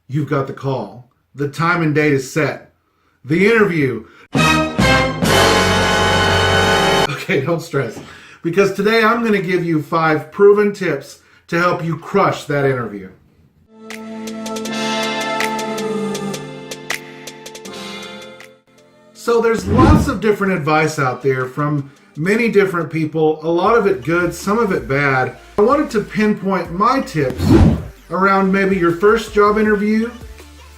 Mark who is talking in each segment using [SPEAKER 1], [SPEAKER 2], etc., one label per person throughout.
[SPEAKER 1] You've got the call. The time and date is set. The interview. Okay, don't stress. Because today I'm going to give you 5 proven tips to help you crush that interview. So there's lots of different advice out there from many different people, a lot of it good, some of it bad. I wanted to pinpoint my tips around maybe your first job interview,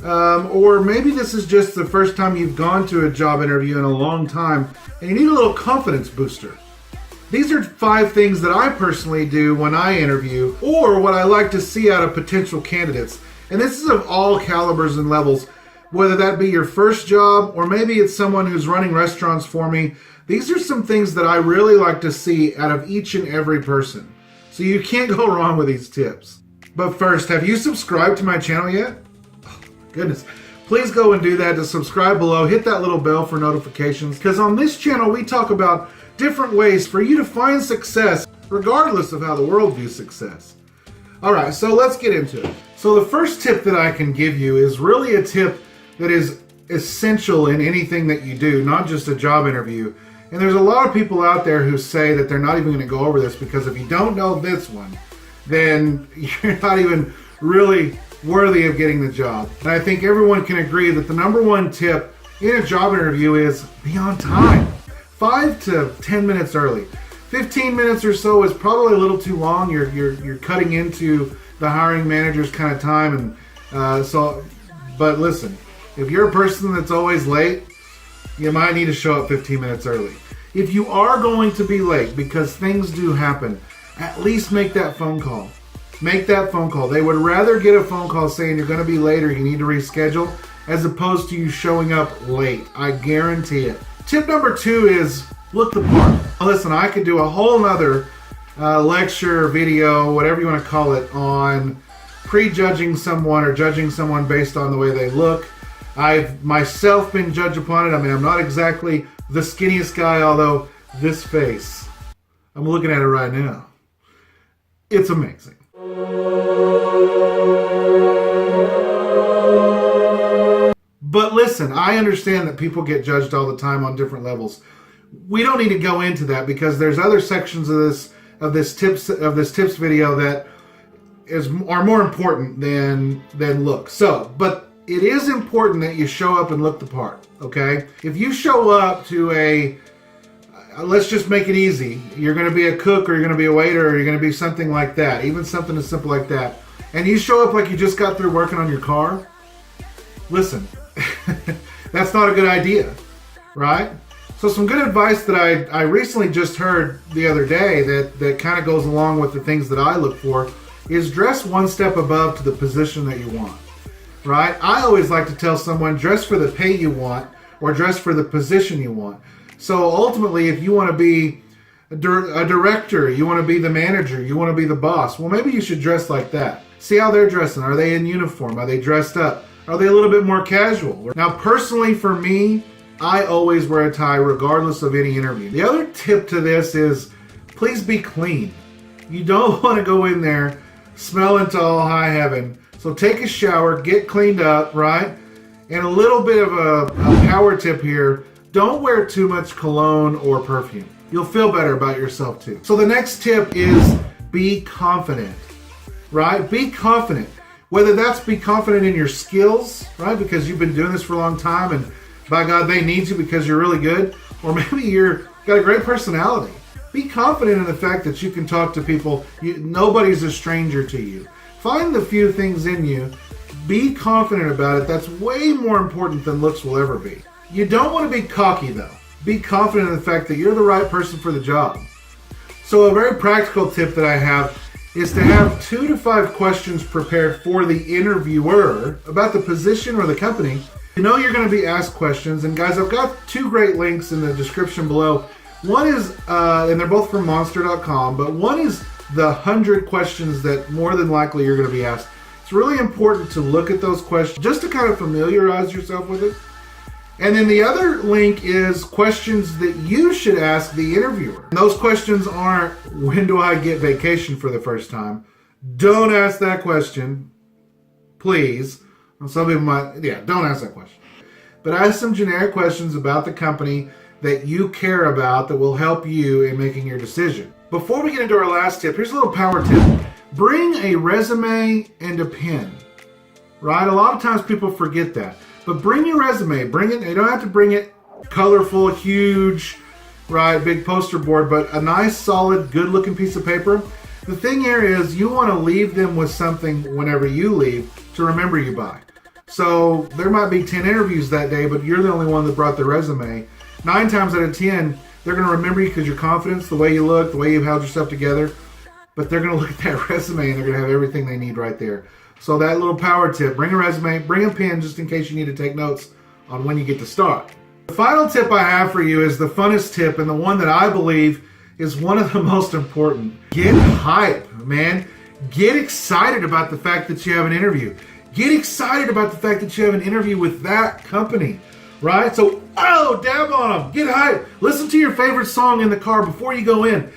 [SPEAKER 1] or maybe this is just the first time you've gone to a job interview in a long time and you need a little confidence booster. These are 5 things that I personally do when I interview, or what I like to see out of potential candidates. And this is of all calibers and levels, whether that be your first job or maybe it's someone who's running restaurants for me. These are some things that I really like to see out of each and every person. So you can't go wrong with these tips. But first, have you subscribed to my channel yet? Oh, goodness. Please go and do that. To subscribe below, hit that little bell for notifications, because on this channel we talk about different ways for you to find success regardless of how the world views success. Alright, so let's get into it. So the first tip that I can give you is really a tip that is essential in anything that you do, not just a job interview. And there's a lot of people out there who say that they're not even going to go over this because if you don't know this one, then you're not even really worthy of getting the job. And I think everyone can agree that the number one tip in a job interview is be on time. 5 to 10 minutes early. 15 minutes or so is probably a little too long. You're cutting into the hiring manager's kind of time, and but listen, if you're a person that's always late, you might need to show up 15 minutes early. If you are going to be late, because things do happen, at least make that phone call. Make that phone call. They would rather get a phone call saying you're going to be late or you need to reschedule, as opposed to you showing up late. I guarantee it. Tip number 2 is look the part. Listen, I could do a whole nother lecture, video, whatever you want to call it, on prejudging someone or judging someone based on the way they look. I've myself been judged upon it. I mean, I'm not exactly the skinniest guy, although this face, I'm looking at it right now. It's amazing. But listen, I understand that people get judged all the time on different levels. We don't need to go into that because there's other sections of this tips video that are more important than look. So, but it is important that you show up and look the part, okay? If you show up to let's just make it easy. You're going to be a cook or you're going to be a waiter or you're going to be something like that, even something as simple like that, and you show up like you just got through working on your car, listen, that's not a good idea, right? So some good advice that I recently just heard the other day that kind of goes along with the things that I look for is dress one step above to the position that you want. Right? I always like to tell someone, dress for the pay you want or dress for the position you want. So ultimately, if you want to be a director, you want to be the manager, you want to be the boss, well, maybe you should dress like that. See how they're dressing. Are they in uniform? Are they dressed up? Are they a little bit more casual? Now, personally for me, I always wear a tie regardless of any interview. The other tip to this is please be clean. You don't want to go in there smelling to all high heaven. So take a shower, get cleaned up, right? And a little bit of a power tip here, don't wear too much cologne or perfume. You'll feel better about yourself too. So the next tip is be confident, right? Be confident. Whether that's be confident in your skills, right? Because you've been doing this for a long time and by God, they need you because you're really good. Or maybe you've got a great personality. Be confident in the fact that you can talk to people. Nobody's a stranger to you. Find the few things in you. Be confident about it. That's way more important than looks will ever be. You don't want to be cocky though. Be confident in the fact that you're the right person for the job. So a very practical tip that I have is to have 2 to 5 questions prepared for the interviewer about the position or the company. You know you're going to be asked questions, and guys, I've got 2 great links in the description below. One is, and they're both from monster.com, but one is the 100 questions that more than likely you're going to be asked. It's really important to look at those questions just to kind of familiarize yourself with it. And then the other link is questions that you should ask the interviewer. And those questions aren't, when do I get vacation for the first time? Don't ask that question, please. Well, some people might, don't ask that question. But ask some generic questions about the company that you care about that will help you in making your decision. Before we get into our last tip, here's a little power tip. Bring a resume and a pen, right? A lot of times people forget that. But bring your resume. Bring it. You don't have to bring it colorful, huge, right, big poster board, but a nice, solid, good-looking piece of paper. The thing here is you want to leave them with something whenever you leave to remember you by. So there might be 10 interviews that day, but you're the only one that brought the resume. 9 times out of 10, they're going to remember you because your confidence, the way you look, the way you've held yourself together. But they're going to look at that resume and they're going to have everything they need right there. So that little power tip, bring a resume, bring a pen just in case you need to take notes on when you get to start. The final tip I have for you is the funnest tip and the one that I believe is one of the most important. Get hype, man. Get excited about the fact that you have an interview. Get excited about the fact that you have an interview with that company, right? So, dab on them. Get hype. Listen to your favorite song in the car before you go in.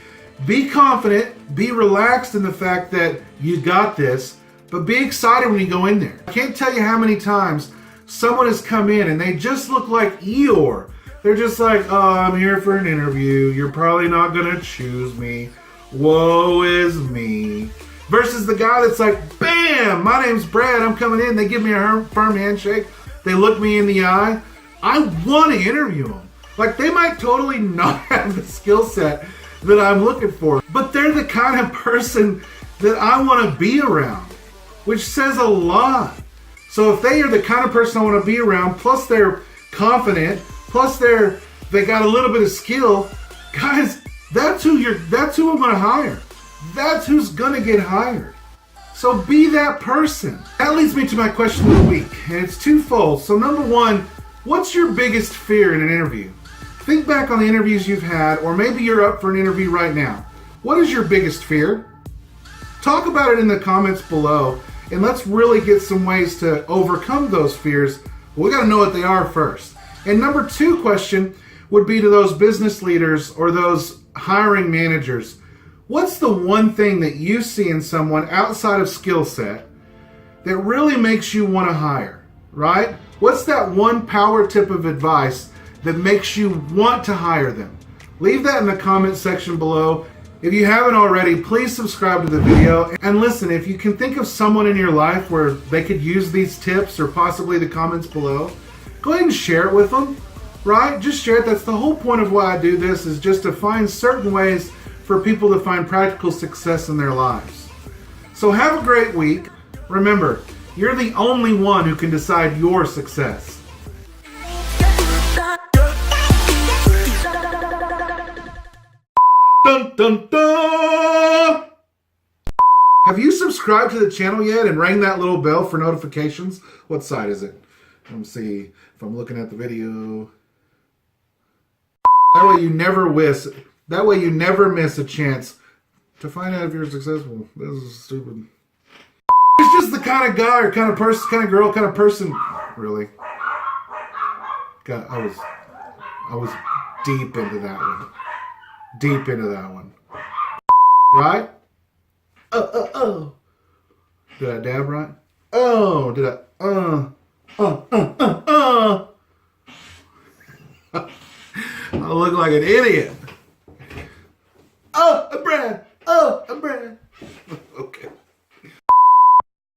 [SPEAKER 1] Be confident. Be relaxed in the fact that you got this, but be excited when you go in there. I can't tell you how many times someone has come in and they just look like Eeyore. They're just like, oh, I'm here for an interview. You're probably not going to choose me. Woe is me. Versus the guy that's like, bam, my name's Brad. I'm coming in. They give me a firm handshake. They look me in the eye. I want to interview them. Like, they might totally not have the skill set that I'm looking for, but they're the kind of person that I want to be around, which says a lot. So if they are the kind of person I want to be around, plus they're confident, plus they got a little bit of skill, guys, that's who I'm going to hire. That's who's going to get hired. So be that person. That leads me to my question of the week, and it's twofold. So number one, what's your biggest fear in an interview? Think back on the interviews you've had, or maybe you're up for an interview right now. What is your biggest fear? Talk about it in the comments below, and let's really get some ways to overcome those fears. We got to know what they are first. And number two question would be to those business leaders or those hiring managers. What's the one thing that you see in someone outside of skill set that really makes you want to hire, right? What's that one power tip of advice that makes you want to hire them? Leave that in the comment section below. If you haven't already, please subscribe to the video. And listen, if you can think of someone in your life where they could use these tips or possibly the comments below, go ahead and share it with them, right? Just share it. That's the whole point of why I do this, is just to find certain ways for people to find practical success in their lives. So have a great week. Remember, you're the only one who can decide your success. Dun, dun, dun. Have you subscribed to the channel yet and rang that little bell for notifications? What side is it? Let me see if I'm looking at the video. That way you never miss a chance to find out if you're successful. This is stupid. It's just the kind of guy or kind of person, kind of girl, kind of person. Really. God, I was deep into that one. Deep into that one. Right? Did I dab right? Oh, did I? I look like an idiot. Oh, I'm Brad. Oh, I'm Brad.